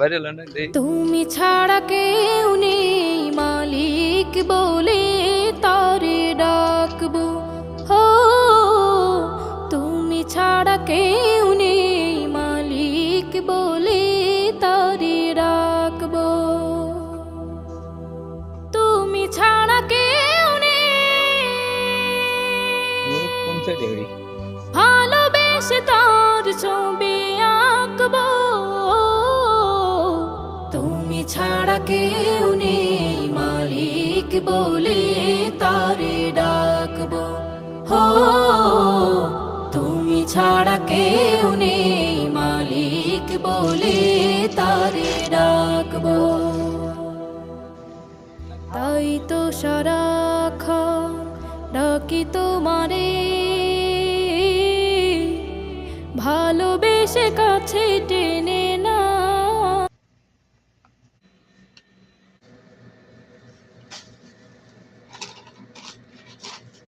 Viral হয় না এটাই। তুমি ছাড়া কেউ নেই মালিক বলে তারে ডাকবো, হো তুমি ছাড়া কেউ নেই মালিক বলে তারে ডাকবো। তুমি ছাড়া কেউ নেই, কোন সাইডে ওই? ভালোবেসে তার ছবি আঁকবো। তুমি ছাড়া কেউ নেই মালিক বলে তারে ডাকবো, হো তুমি ছাড়া কেউ নেই মালিক বলে তারে ডাকবো। তাই তো সারাক্ষণ ডাকি তোমারে,